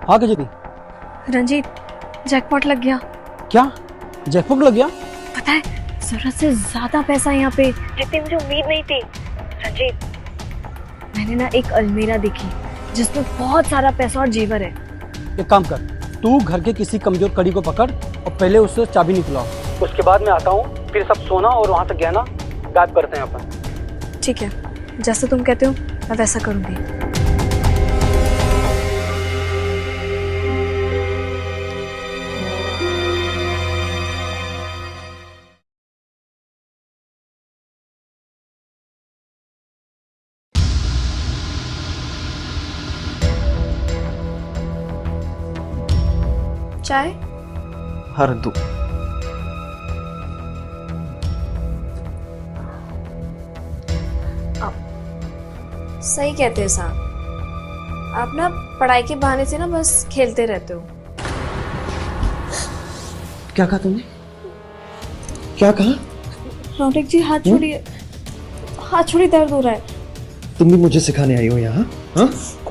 हाँ गजरी। रंजीत, जैकपॉट लग गया। क्या जैकपॉट लग गया? पता है, जरूरत से ज्यादा पैसा यहाँ पे, जितनी मुझे उम्मीद नहीं थी। रंजीत, मैंने ना एक अलमीरा देखी जिसमें बहुत सारा पैसा और जेवर है। एक काम कर, तू घर के किसी कमजोर कड़ी को पकड़ और पहले उससे चाबी निकलाओ, उसके बाद मैं आता हूँ, फिर सब सोना और वहाँ तक गहना गायब करते हैं अपन। ठीक है, जैसा तुम कहते हो मैं वैसा करूँगी। चाय? हाँ रद्दू। सही कहते हैं साहब, आप ना पढ़ाई के बहाने से ना बस खेलते रहते हो। क्या कहा तुमने? क्या कहा? रौनक जी हाथ छोड़िए, हाथ छोड़िए, दर्द हो रहा है। तुम भी मुझे सिखाने आई हो यहाँ? हाँ?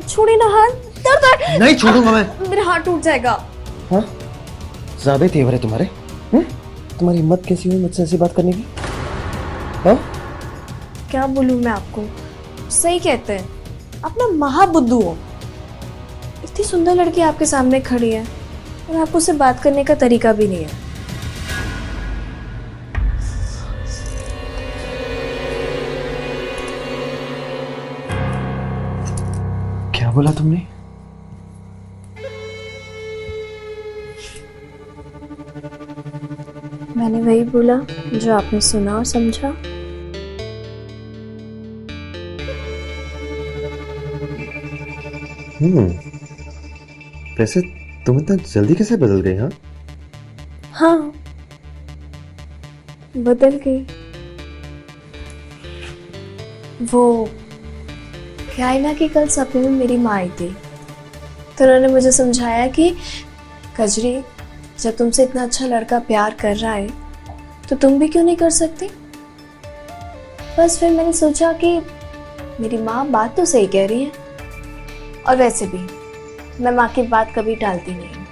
छोड़िए ना हाथ, दर्द हो रहा है। नहीं छोड़ूंगा मैं। मेरा हाथ टूट जाएगा। हाँ? ज्यादा ही तेवर है तुम्हारे। तुम्हारी हिम्मत कैसी हुई मुझसे ऐसी बात करने की? हाँ? क्या बोलूं मैं आपको, सही कहते हैं, आप ना महाबुद्धू हो। इतनी सुंदर लड़की आपके सामने खड़ी है और आपको उससे बात करने का तरीका भी नहीं है। क्या बोला तुमने? मैंने वही बोला जो आपने सुना और समझा। वैसे तुम इतना जल्दी कैसे बदल गए? हाँ? हाँ, बदल गई। वो क्या है ना कि कल सपने में मेरी माँ आई थी, तो उन्होंने मुझे समझाया कि कजरी, जब तुमसे इतना अच्छा लड़का प्यार कर रहा है तो तुम भी क्यों नहीं कर सकती। बस फिर मैंने सोचा कि मेरी माँ बात तो सही कह रही है, और वैसे भी मैं माँ की बात कभी टालती नहीं हूँ।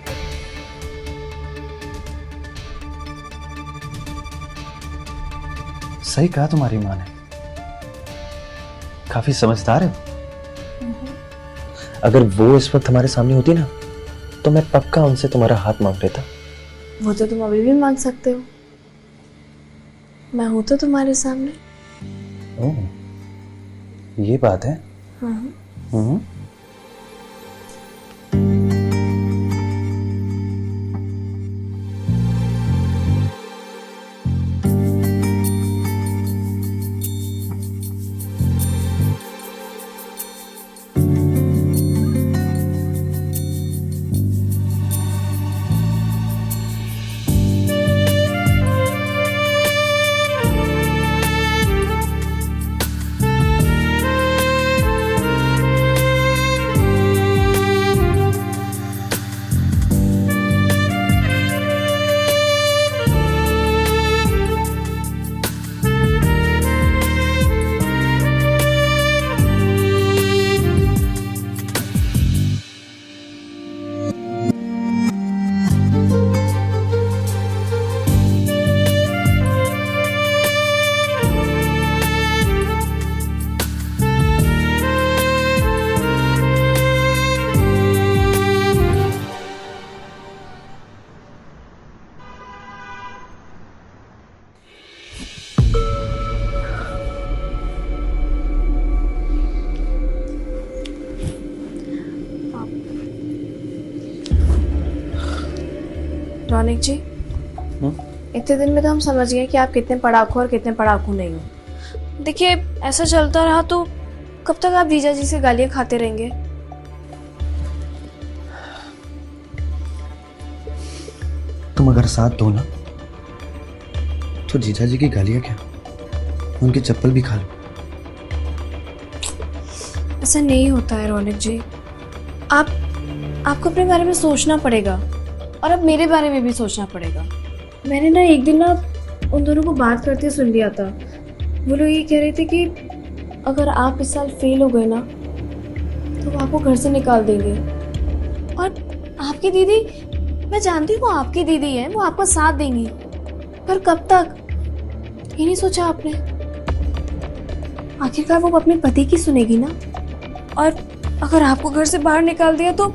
सही कहा तुम्हारी माँ ने, काफी समझदार है। अगर वो इस वक्त हमारे सामने होती ना, तो मैं पक्का उनसे तुम्हारा हाथ मांग लेता। वो तो तुम अभी भी मांग सकते हो, मैं हूं तो तुम्हारे सामने। ओह, ये बात है। हाँ। रौनक जी, इतने दिन में तो हम समझ गए कि आप कितने पढ़ाकू और कितने पढ़ाकू नहीं हो। देखिए, ऐसा चलता रहा तो कब तक आप जीजा जी से गालियां खाते रहेंगे? तुम अगर साथ दो ना, तो जीजा जी की गालियां क्या, उनकी चप्पल भी खा लो। ऐसा नहीं होता है रौनक जी, आपको अपने बारे में सोचना पड़ेगा, और अब मेरे बारे में भी सोचना पड़ेगा। मैंने ना एक दिन ना उन दोनों को बात करते सुन लिया था। वो लोग ये कह रहे थे कि अगर आप इस साल फेल हो गए ना तो वो आपको घर से निकाल देंगे, और आपकी दीदी, मैं जानती हूँ वो आपकी दीदी है, वो आपका साथ देंगी, पर कब तक? ये नहीं सोचा आपने? आखिरकार वो अपने पति की सुनेगी ना, और अगर आपको घर से बाहर निकाल दिया तो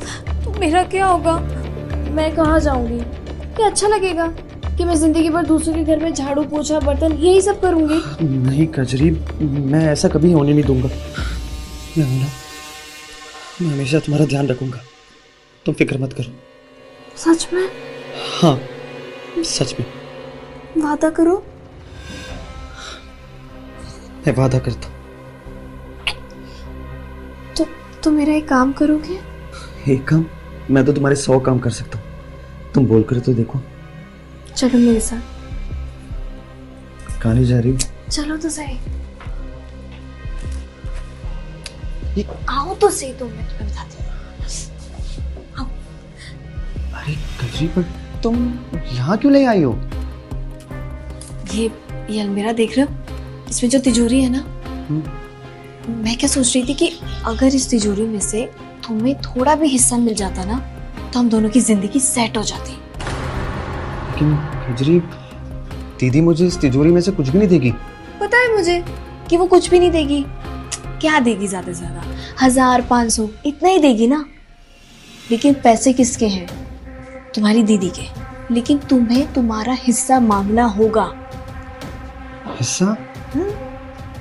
मेरा क्या होगा? मैं कहाँ जाऊंगी? क्या अच्छा लगेगा कि मैं जिंदगी भर दूसरों के घर में झाड़ू पोछा बर्तन यही सब करूंगी? नहीं कजरी, मैं ऐसा कभी होने नहीं दूंगा। मैं हूं ना, मैं हमेशा तुम्हारा ध्यान रखूंगा, तुम फिक्र मत करो। सच में? हाँ सच में, वादा करो। मैं वादा करता हूँ। तो मेरा एक काम करोगे? एक काम? मैं तो तुम्हारे 100 काम कर सकता हूँ, तुम बोल कर तो देखो। चलो मेरे साथ। कहाँ ले जा रही हो? चलो तो सही। ये- आओ तो सही, तो मैं तुम्हें बताती हूँ। आओ। अरे कजरी, पर तुम यहाँ क्यों ले आई हो? ये अलमीरा देख रहे हो? इसमें जो तिजोरी है ना, मैं क्या सोच रही थी कि अगर इस तिजोरी में से तुम्हें थोड़ा भी हिस्सा मिल जाता ना, तो हम दोनों की जिंदगी सेट हो जाती। लेकिन कजरी, दीदी मुझे इस तिजोरी में से कुछ भी नहीं देगी। पता है मुझे कि वो कुछ भी नहीं देगी। क्या देगी? ज्यादा से ज्यादा 1000-500 इतना ही देगी ना। लेकिन पैसे किसके हैं? तुम्हारी दीदी के। लेकिन तुम्हें तुम्हारा हिस्सा मांगना होगा। हिस्सा?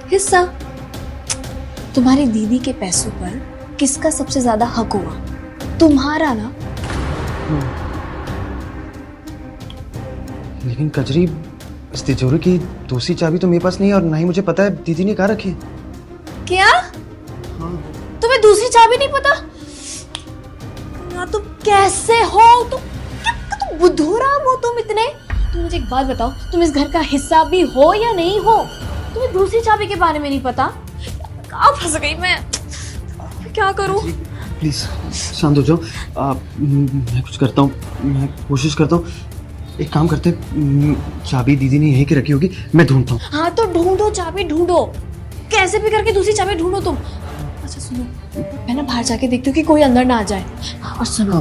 हिस्सा? तुम्हारी दीदी के पैसों पर किसका सबसे ज्यादा हक होगा? तुम्हारा ना। लेकिन कजरी, इस तिजोरी की दूसरी चाबी तो मेरे पास नहीं है, और ना ही मुझे पता है दीदी ने कहाँ रखी है। क्या? हाँ। तुम्हें दूसरी चाबी नहीं पता? ना तुम कैसे हो? तुम बुद्धूराम हो तुम इतने। तुम मुझे एक बात बताओ, तुम इस घर का हिस्सा भी हो या नहीं हो? तुम्हें दूसरी चाबी के बारे में नहीं पता? कहाँ फंस गई मैं क्या करूं? प्लीज शांत हो जाओ। मैं कुछ करता हूँ, मैं कोशिश करता हूँ। एक काम करते हैं, चाबी दीदी ने यहीं की रखी होगी, मैं ढूंढता हूँ। हाँ तो ढूंढो, चाबी ढूंढो, कैसे भी करके दूसरी चाबी ढूंढो तुम। अच्छा सुनो, मैं ना बाहर जाके देखती हूँ कि कोई अंदर ना आ जाए। और सुनो,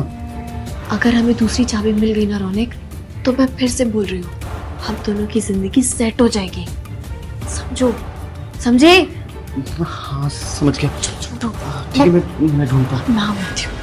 अगर हमें दूसरी चाबी मिल गई ना रौनक, तो मैं फिर से बोल रही हूँ, हम दोनों की जिंदगी सेट हो जाएगी। समझो? समझे? हाँ समझ गया। ढूंढो। ठीक है, मैं ढूंढता हूँ। मैं आती हूँ।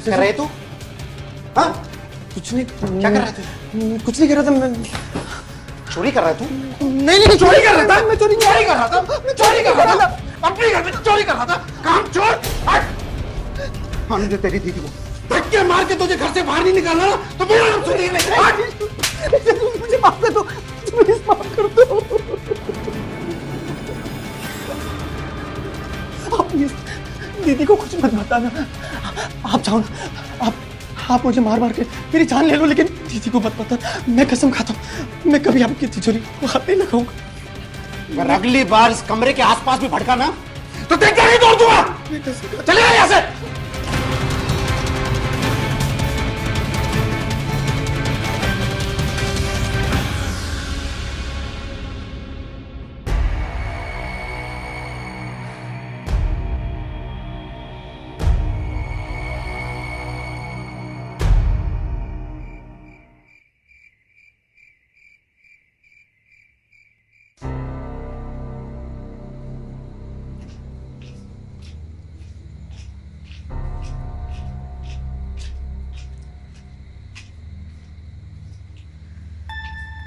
कर रहे तू? हाँ? कुछ नहीं। क्या कर रहा था? कुछ नहीं कर रहा था मैं। चोरी कर रहा तू? नहीं चोरी कर रहा था? मैं चोरी कर रहा था। मैं चोरी कर रहा था। अपने घर में चोरी कर रहा था। काम चोर। हट। आने दे तेरी दीदी को। धक्के मार के तुझे घर से बाहर नहीं निकालना ना तो मेरा नाम सुधीर नहीं। मुझे माफ कर दो, प्लीज माफ कर दो। आप प्लीज दीदी को कुछ मत बताना। आप जाओ ना, आप मुझे मार मार के मेरी जान ले लो, लेकिन दीदी को मत बताना। मैं कसम खाता हूँ मैं कभी आपकी तिजोरी को हाथ नहीं लगाऊंगा। अगर अगली बार इस कमरे के आसपास भी भड़का ना तो देख कर ही तोड़ दूंगा। चले यहाँ से।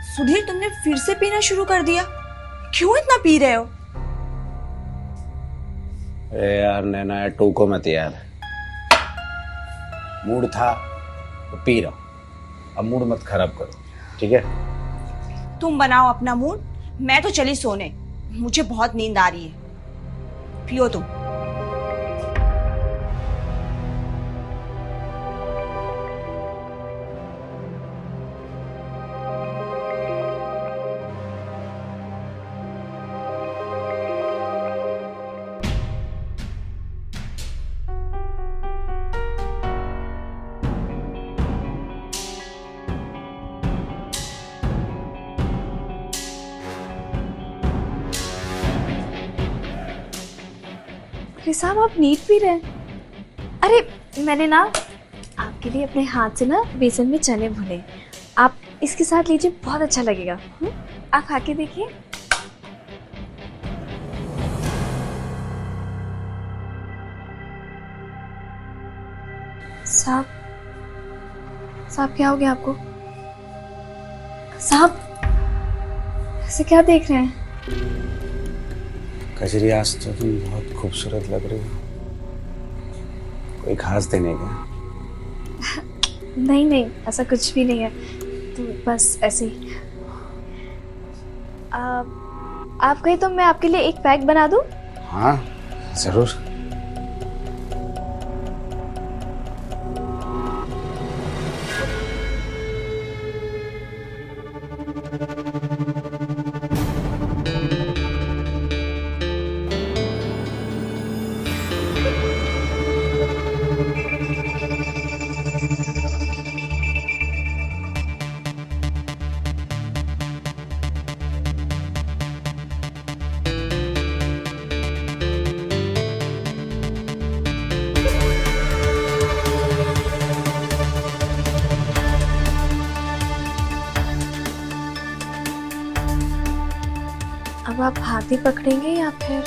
सुधीर, तुमने फिर से पीना शुरू कर दिया। क्यों इतना पी रहे हो? अरे यार नैना, टोको मत यार। मूड था तो पी रहा हूं, अब मूड मत खराब करो, ठीक है? तुम बनाओ अपना मूड, मैं तो चली सोने। मुझे बहुत नींद आ रही है। पियो तुम। अरे साहब, आप नीट पी रहे हैं? अरे मैंने ना आपके लिए अपने हाथ से ना बेसन में चने भुने, आप इसके साथ लीजिए, बहुत अच्छा लगेगा। आप खा के देखिए। साहब, साहब क्या हो गया आपको? साहब ऐसे क्या देख रहे हैं? कजरी, आज तो तुम बहुत खूबसूरत लग रही हो। कोई खास दिन है क्या? नहीं नहीं, ऐसा कुछ भी नहीं है, तो बस ऐसे ही। आप कहीं तो मैं आपके लिए एक पैक बना दूं? हाँ जरूर। अब आप हाथ ही पकड़ेंगे या फिर?